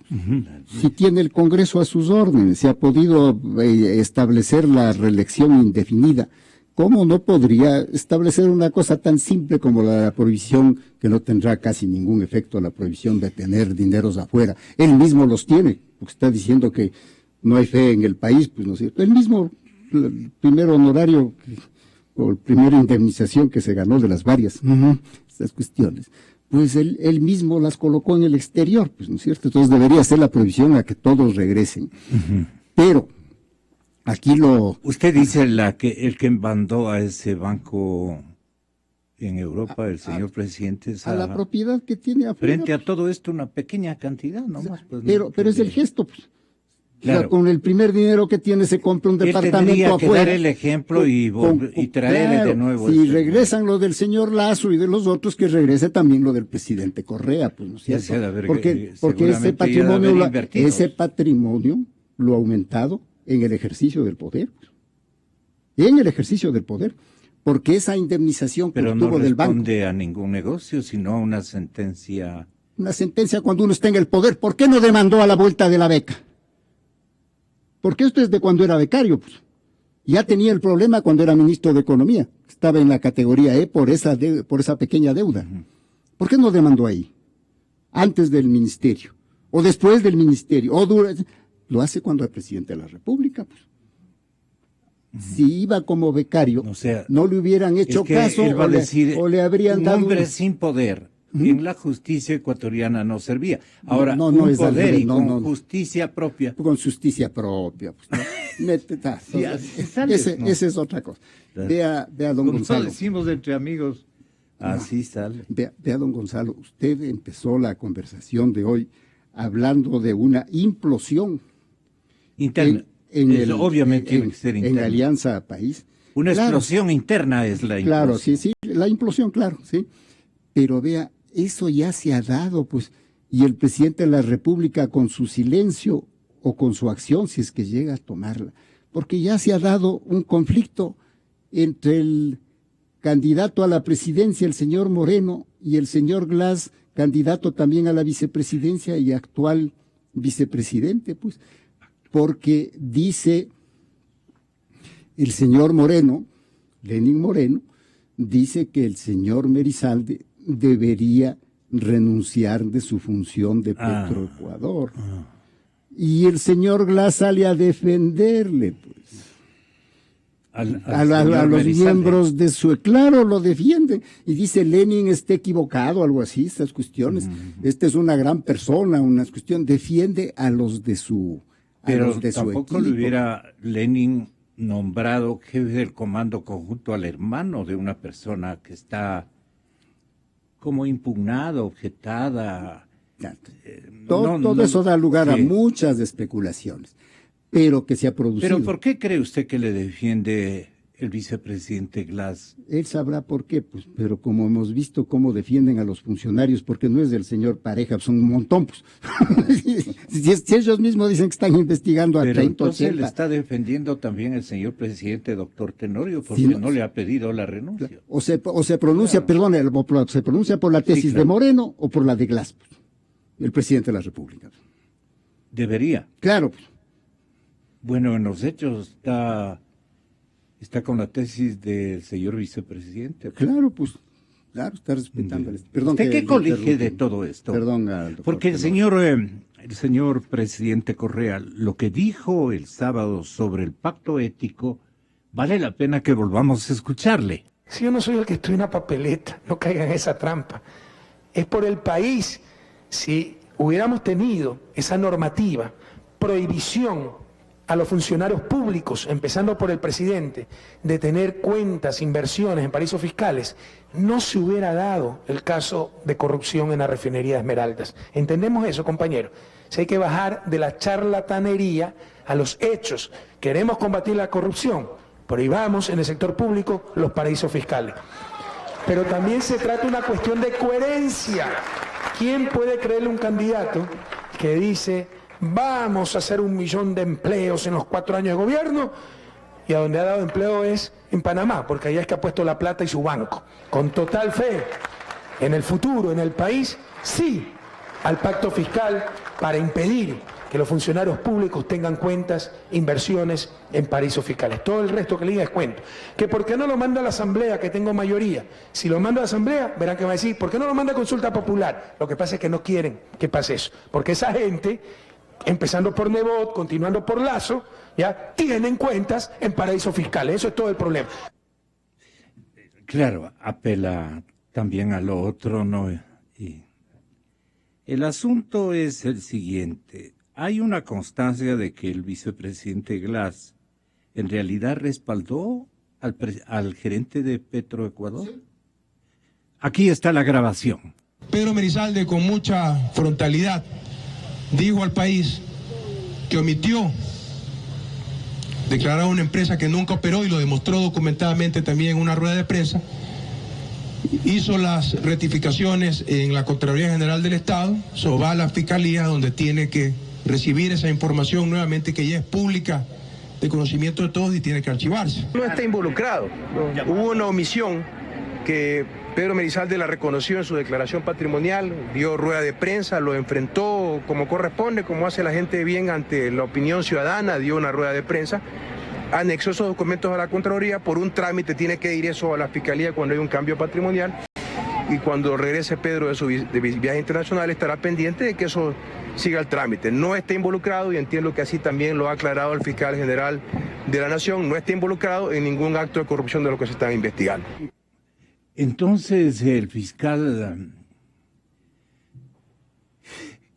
Si tiene el Congreso a sus órdenes, si ha podido establecer la reelección indefinida, ¿cómo no podría establecer una cosa tan simple como la prohibición, que no tendrá casi ningún efecto, la prohibición de tener dineros afuera? Él mismo los tiene, porque está diciendo que no hay fe en el país, pues no es cierto. Él mismo, el primer honorario o la primera indemnización que se ganó de las varias, estas cuestiones, pues él mismo las colocó en el exterior, pues, ¿no es cierto? Entonces debería ser la prohibición a que todos regresen. Pero aquí Usted dice el que mandó a ese banco en Europa, el señor presidente, a la propiedad que tiene afuera. Frente a todo esto, una pequeña cantidad nomás. Pues, pero es el gesto, pues. Claro. O sea, con el primer dinero que tiene se compra un departamento afuera. Que dar el ejemplo y traerle de nuevo. Si regresan lo del señor Lazo y de los otros, que regrese también lo del presidente Correa, pues, ¿no es cierto? Porque ese patrimonio lo ha aumentado en el ejercicio del poder. En el ejercicio del poder. Porque esa indemnización que obtuvo del banco. Pero no responde a ningún negocio, sino a una sentencia. Una sentencia cuando uno está en el poder. ¿Por qué no demandó a la vuelta de la beca? Porque esto es de cuando era becario, pues. Ya tenía el problema cuando era ministro de Economía. Estaba en la categoría E por esa pequeña deuda. ¿Por qué no demandó ahí? Antes del ministerio. O después del ministerio. Lo hace cuando es presidente de la República, pues. Si iba como becario, no le hubieran hecho caso o le habrían dado... Un hombre sin poder en la justicia ecuatoriana no servía. Ahora, con poder y con justicia propia. Con justicia propia. Pues, esa es otra cosa. Vea, don Gonzalo. Como decimos entre amigos, así sale. Vea, don Gonzalo, usted empezó la conversación de hoy hablando de una implosión interna. Obviamente tiene que ser interna. En Alianza País. Una explosión interna es la implosión. Claro, sí, la implosión, claro, sí. Pero vea, eso ya se ha dado, pues, y el presidente de la República con su silencio o con su acción, si es que llega a tomarla, porque ya se ha dado un conflicto entre el candidato a la presidencia, el señor Moreno, y el señor Glass, candidato también a la vicepresidencia y actual vicepresidente, pues, porque dice el señor Moreno, Lenín Moreno, dice que el señor Merizalde debería renunciar de su función de Petroecuador. Y el señor Glass sale a defenderle, pues. A los miembros de su... Claro, lo defienden. Y dice, Lenin está equivocado, algo así, estas cuestiones. Esta es una gran persona, una cuestión. Defiende a los de su... Pero tampoco le hubiera Lenin nombrado jefe del comando conjunto al hermano de una persona que está como impugnada, objetada. Todo eso da lugar a muchas especulaciones, pero que se ha producido. ¿Pero por qué cree usted que le defiende el vicepresidente Glass? Él sabrá por qué, pues, pero como hemos visto cómo defienden a los funcionarios, porque no es del señor Pareja, son un montón, pues. si ellos mismos dicen que están investigando a 30, entonces 80. Le está defendiendo también el señor presidente, doctor Tenorio, porque no le ha pedido la renuncia. O se pronuncia, perdón, se pronuncia por la tesis de Moreno o por la de Glass, pues, el presidente de la República. Debería. Claro. Pues. Bueno, en los hechos está con la tesis del señor vicepresidente. Claro, pues, claro, está respetando. Perdón. ¿Usted qué colige de todo esto? Perdón, porque el señor presidente Correa, lo que dijo el sábado sobre el pacto ético, vale la pena que volvamos a escucharle. Si yo no soy el que estoy en una papeleta, no caiga en esa trampa. Es por el país. Si hubiéramos tenido esa normativa, prohibición a los funcionarios públicos, empezando por el presidente, de tener cuentas, inversiones en paraísos fiscales, no se hubiera dado el caso de corrupción en la refinería de Esmeraldas. ¿Entendemos eso, compañero? Si hay que bajar de la charlatanería a los hechos. Queremos combatir la corrupción, prohibamos en el sector público los paraísos fiscales. Pero también se trata de una cuestión de coherencia. ¿Quién puede creerle a un candidato que dice, vamos a hacer 1 millón de empleos en los 4 años de gobierno, y a donde ha dado empleo es en Panamá, porque allá es que ha puesto la plata y su banco? Con total fe en el futuro, en el país, sí al pacto fiscal para impedir que los funcionarios públicos tengan cuentas, inversiones en paraísos fiscales. Todo el resto que le diga es cuento. Que por qué no lo manda a la Asamblea, que tengo mayoría. Si lo manda a la Asamblea, verán que va a decir, ¿por qué no lo manda a consulta popular? Lo que pasa es que no quieren que pase eso, porque esa gente, empezando por Nebot, continuando por Lazo, ya tienen cuentas en paraísos fiscales. Eso es todo el problema. Claro, apela también a lo otro, ¿no? Y el asunto es el siguiente. Hay una constancia de que el vicepresidente Glass en realidad respaldó al gerente de Petroecuador. ¿Sí? Aquí está la grabación. Pedro Merizalde, con mucha frontalidad, dijo al país que omitió declarar una empresa que nunca operó, y lo demostró documentadamente también en una rueda de prensa. Hizo las rectificaciones en la Contraloría General del Estado, eso va a la Fiscalía, donde tiene que recibir esa información nuevamente, que ya es pública, de conocimiento de todos, y tiene que archivarse. No está involucrado. Hubo una omisión que Pedro Merizalde la reconoció en su declaración patrimonial, dio rueda de prensa, lo enfrentó como corresponde, como hace la gente de bien ante la opinión ciudadana, dio una rueda de prensa, anexó esos documentos a la Contraloría. Por un trámite tiene que ir eso a la Fiscalía cuando hay un cambio patrimonial, y cuando regrese Pedro de su viaje internacional estará pendiente de que eso siga el trámite. No está involucrado, y entiendo que así también lo ha aclarado el fiscal general de la Nación, no está involucrado en ningún acto de corrupción de lo que se está investigando. Entonces el fiscal...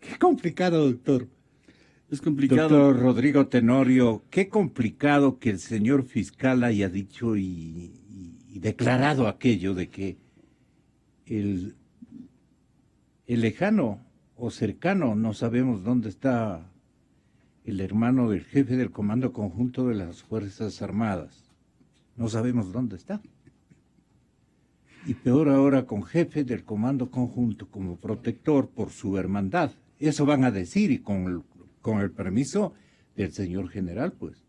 Qué complicado, doctor. Es complicado. Doctor Rodrigo Tenorio, qué complicado que el señor fiscal haya dicho y declarado aquello de que el lejano o cercano, no sabemos dónde está el hermano del jefe del Comando Conjunto de las Fuerzas Armadas. No sabemos dónde está. Y peor ahora con jefe del Comando Conjunto como protector por su hermandad. Eso van a decir, y con el permiso del señor general, pues,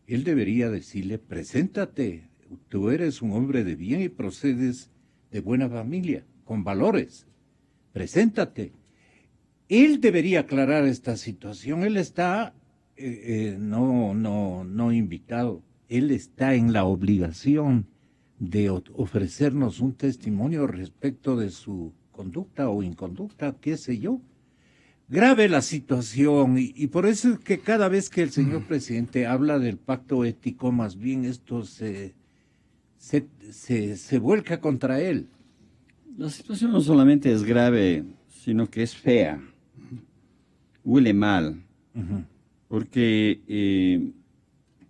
él debería decirle, preséntate, tú eres un hombre de bien y procedes de buena familia, con valores, preséntate. Él debería aclarar esta situación. Él está, no invitado, él está en la obligación de ofrecernos un testimonio respecto de su conducta o inconducta, qué sé yo. Grave la situación, y por eso es que cada vez que el señor presidente habla del pacto ético, más bien esto se vuelca contra él. La situación no solamente es grave, sino que es fea, huele mal, porque,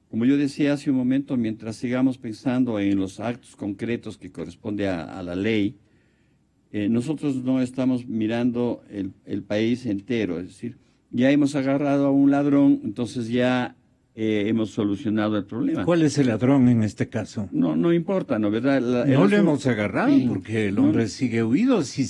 como yo decía hace un momento, mientras sigamos pensando en los actos concretos que corresponde a la ley, nosotros no estamos mirando el país entero. Es decir, ya hemos agarrado a un ladrón, entonces ya hemos solucionado el problema. ¿Cuál es el ladrón en este caso? No importa, ¿no? ¿Verdad? No lo hemos agarrado porque el hombre sigue huido. Si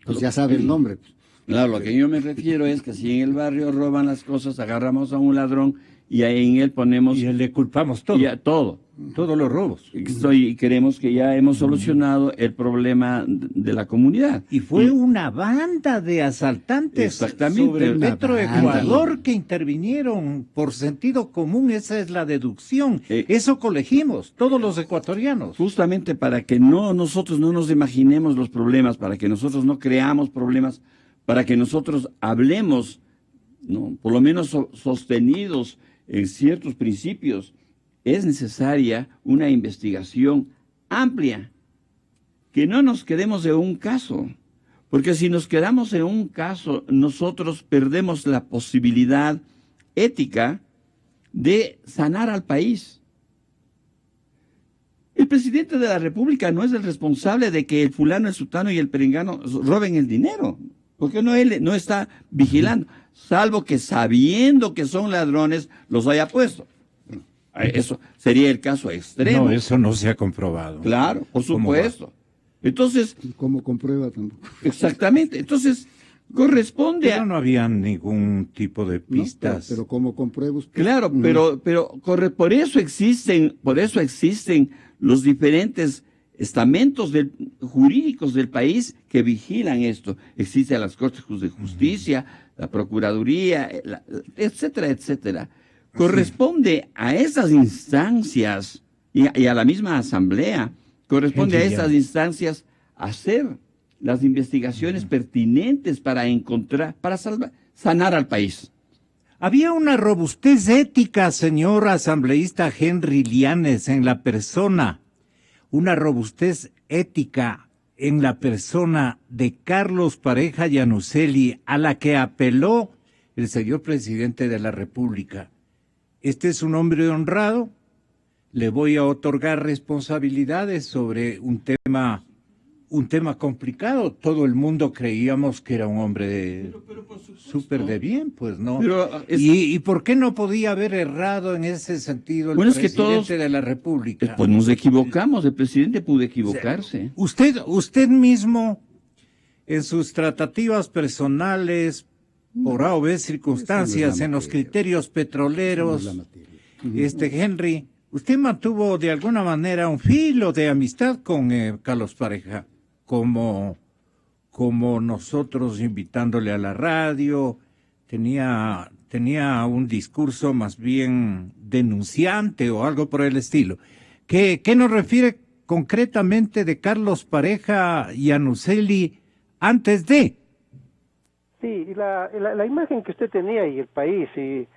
pues ya sabe el nombre. Claro, lo que yo me refiero es que si en el barrio roban las cosas, agarramos a un ladrón y en él ponemos... Y le culpamos todo. Todo. Todos los robos. Y queremos que ya hemos solucionado el problema de la comunidad. Y fue una banda de asaltantes sobre el Petroecuador que intervinieron por sentido común. Esa es la deducción. Eso colegimos, todos los ecuatorianos. Justamente para que nosotros no nos imaginemos los problemas, para que nosotros no creamos problemas, para que nosotros hablemos, ¿no?, por lo menos sostenidos en ciertos principios, es necesaria una investigación amplia, que no nos quedemos en un caso, porque si nos quedamos en un caso, nosotros perdemos la posibilidad ética de sanar al país. El presidente de la República no es el responsable de que el fulano, el sutano y el perengano roben el dinero. Porque él no está vigilando, salvo que sabiendo que son ladrones los haya puesto. Eso sería el caso extremo. No, eso no se ha comprobado. Claro, por supuesto. Entonces, ¿cómo comprueba tampoco? Exactamente. Entonces, corresponde pero no había ningún tipo de pistas. No, pero ¿cómo comprueba usted? Claro, por eso existen los diferentes estamentos jurídicos del país que vigilan esto. Existen las Cortes de Justicia, la Procuraduría, etcétera, etcétera. Corresponde a esas instancias y a la misma Asamblea, corresponde a esas instancias hacer las investigaciones pertinentes para sanar al país. Había una robustez ética, señor asambleísta Henry Llanes, en la persona, una robustez ética en la persona de Carlos Pareja Iannuzzelli, a la que apeló el señor presidente de la República. Este es un hombre honrado, le voy a otorgar responsabilidades sobre un tema complicado. Todo el mundo creíamos que era un hombre súper de bien, pues no. ¿Y por qué no podía haber errado en ese sentido el presidente de la República? Pues nos equivocamos, el presidente pudo equivocarse. Usted mismo, en sus tratativas personales, por A o B circunstancias, en los criterios petroleros, Henry, usted mantuvo de alguna manera un filo de amistad con Carlos Pareja, como nosotros invitándole a la radio, tenía un discurso más bien denunciante o algo por el estilo. ¿Qué nos refiere concretamente de Carlos Pareja Iannuzzelli antes de? Sí, y la imagen que usted tenía y el país, y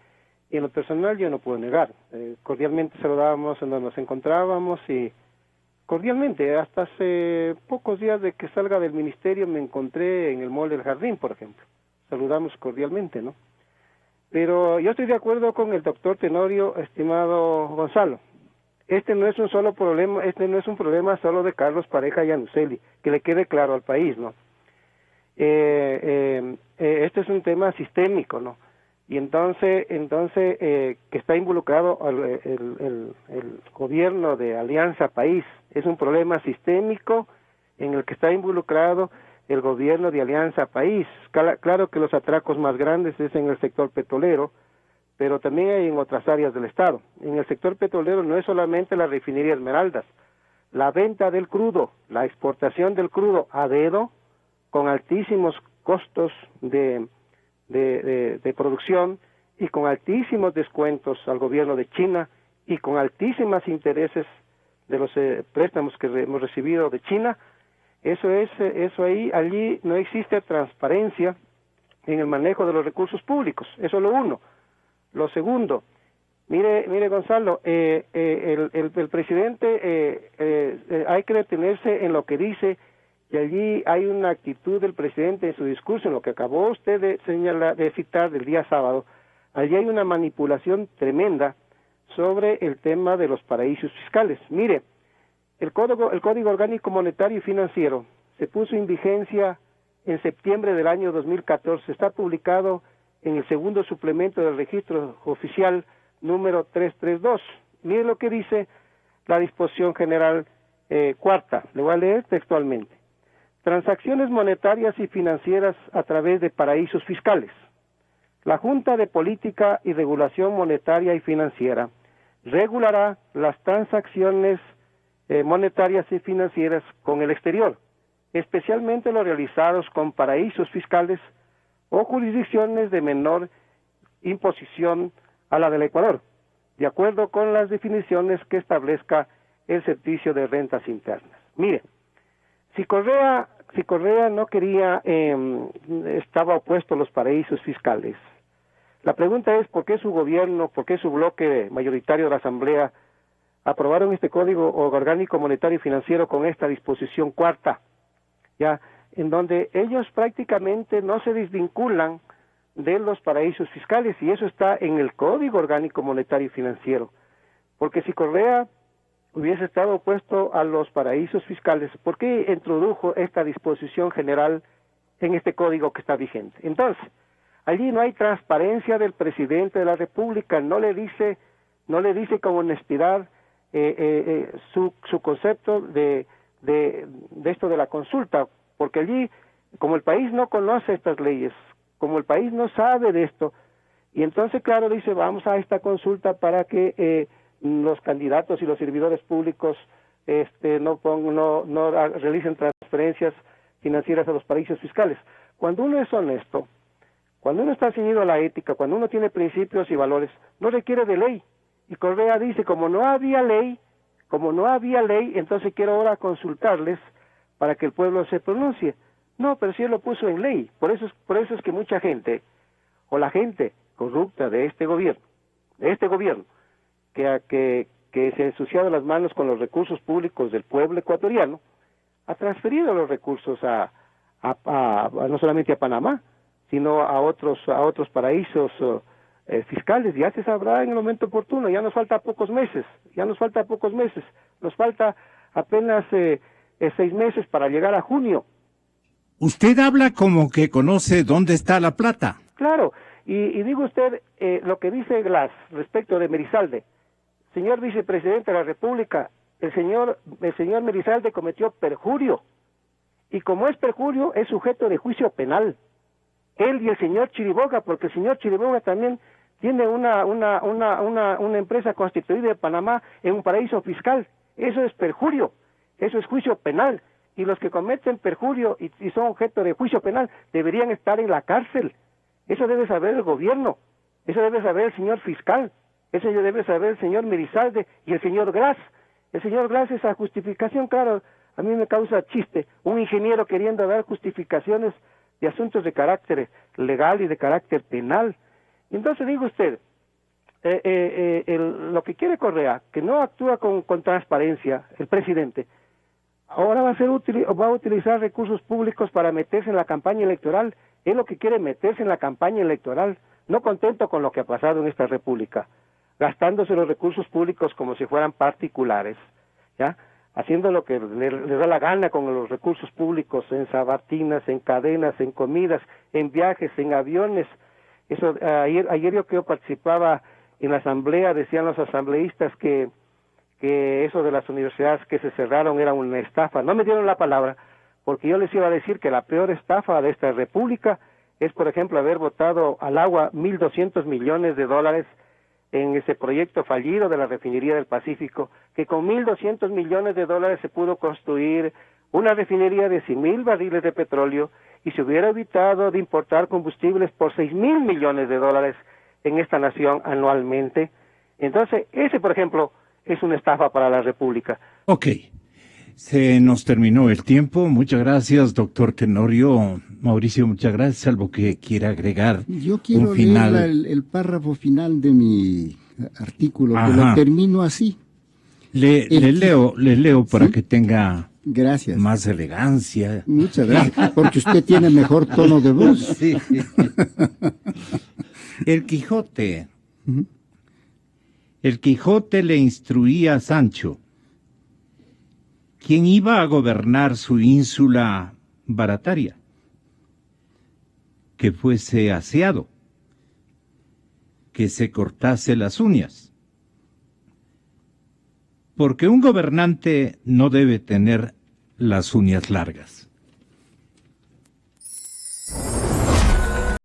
en lo personal yo no puedo negar. Cordialmente saludábamos en donde nos encontrábamos y cordialmente, hasta hace pocos días de que salga del ministerio me encontré en el Mall del Jardín, por ejemplo. Saludamos cordialmente, ¿no? Pero yo estoy de acuerdo con el doctor Tenorio, estimado Gonzalo. Este no es un problema solo de Carlos Pareja Iannuzzelli, que le quede claro al país, ¿no? Este es un tema sistémico, ¿no? Y entonces que está involucrado el gobierno de Alianza País. Es un problema sistémico en el que está involucrado el gobierno de Alianza País. Claro que los atracos más grandes es en el sector petrolero, pero también hay en otras áreas del Estado. En el sector petrolero no es solamente la refinería Esmeraldas, la venta del crudo, la exportación del crudo a dedo, con altísimos costos de producción y con altísimos descuentos al gobierno de China y con altísimos intereses de los préstamos que hemos recibido de China. Allí no existe transparencia en el manejo de los recursos públicos. Eso es lo uno. Lo segundo, mire Gonzalo, el presidente hay que detenerse en lo que dice. Y allí hay una actitud del presidente en su discurso, en lo que acabó usted de citar del día sábado. Allí hay una manipulación tremenda sobre el tema de los paraísos fiscales. Mire, el Código Orgánico Monetario y Financiero se puso en vigencia en septiembre del año 2014. Está publicado en el segundo suplemento del registro oficial número 332. Mire lo que dice la disposición general cuarta. Le voy a leer textualmente. Transacciones monetarias y financieras a través de paraísos fiscales. La Junta de Política y Regulación Monetaria y Financiera regulará las transacciones monetarias y financieras con el exterior, especialmente los realizados con paraísos fiscales o jurisdicciones de menor imposición a la del Ecuador, de acuerdo con las definiciones que establezca el Servicio de Rentas Internas. Mire, si Correa no quería, estaba opuesto a los paraísos fiscales. La pregunta es por qué su gobierno, por qué su bloque mayoritario de la Asamblea aprobaron este Código Orgánico Monetario y Financiero con esta disposición cuarta, ya, en donde ellos prácticamente no se desvinculan de los paraísos fiscales, y eso está en el Código Orgánico Monetario y Financiero. Porque si Correa hubiese estado opuesto a los paraísos fiscales, ¿por qué introdujo esta disposición general en este código que está vigente. Entonces, allí no hay transparencia del presidente de la República, no le dice con honestidad su concepto de esto de la consulta, porque allí, como el país no conoce estas leyes, como el país no sabe de esto, y entonces, claro, dice, vamos a esta consulta para que los candidatos y los servidores públicos no realicen transferencias financieras a los paraísos fiscales. Cuando uno es honesto, cuando uno está ceñido a la ética, cuando uno tiene principios y valores, no requiere de ley. Y Correa dice, como no había ley, entonces quiero ahora consultarles para que el pueblo se pronuncie. No, pero si él lo puso en ley. Por eso es que mucha gente, o la gente corrupta de este gobierno, que se ha ensuciado las manos con los recursos públicos del pueblo ecuatoriano, ha transferido los recursos no solamente a Panamá, sino a otros paraísos fiscales. Ya se sabrá en el momento oportuno. Ya nos falta pocos meses. Nos falta apenas 6 meses para llegar a junio. Usted habla como que conoce dónde está la plata. Claro, y digo usted lo que dice Glass respecto de Merizalde. Señor vicepresidente de la República, el señor Merizalde cometió perjurio, y como es perjurio, es sujeto de juicio penal. Él y el señor Chiriboga, porque el señor Chiriboga también tiene una empresa constituida en Panamá en un paraíso fiscal. Eso es perjurio, eso es juicio penal. Y los que cometen perjurio y son objeto de juicio penal deberían estar en la cárcel. Eso debe saber el gobierno, eso debe saber el señor fiscal, eso debe saber el señor Merizalde y el señor Glass. El señor Glass, esa justificación, claro, a mí me causa chiste. Un ingeniero queriendo dar justificaciones de asuntos de carácter legal y de carácter penal. Entonces digo usted, lo que quiere Correa, que no actúa con transparencia, el presidente, ahora va a utilizar recursos públicos para meterse en la campaña electoral. Es lo que quiere, meterse en la campaña electoral, no contento con lo que ha pasado en esta república, gastándose los recursos públicos como si fueran particulares, ¿ya? Haciendo lo que le da la gana con los recursos públicos, en sabatinas, en cadenas, en comidas, en viajes, en aviones. Eso ayer yo que participaba en la asamblea, decían los asambleístas que eso de las universidades que se cerraron era una estafa. No me dieron la palabra, porque yo les iba a decir que la peor estafa de esta república es, por ejemplo, haber botado al agua $1.200 millones en ese proyecto fallido de la refinería del Pacífico, que con $1.200 millones se pudo construir una refinería de 100,000 barriles de petróleo y se hubiera evitado de importar combustibles por $6,000 millones en esta nación anualmente. Entonces, ese, por ejemplo, es una estafa para la República. Ok, se nos terminó el tiempo. Muchas gracias, doctor Tenorio. Mauricio, muchas gracias. Salvo que quiera agregar yo quiero un final. Leer el párrafo final de mi artículo, que lo termino así. Le leo para ¿sí? que tenga gracias. Más elegancia. Muchas gracias, porque usted tiene mejor tono de voz. Sí. El Quijote. El Quijote le instruía a Sancho, quien iba a gobernar su ínsula Barataria, que fuese aseado, que se cortase las uñas, porque un gobernante no debe tener las uñas largas.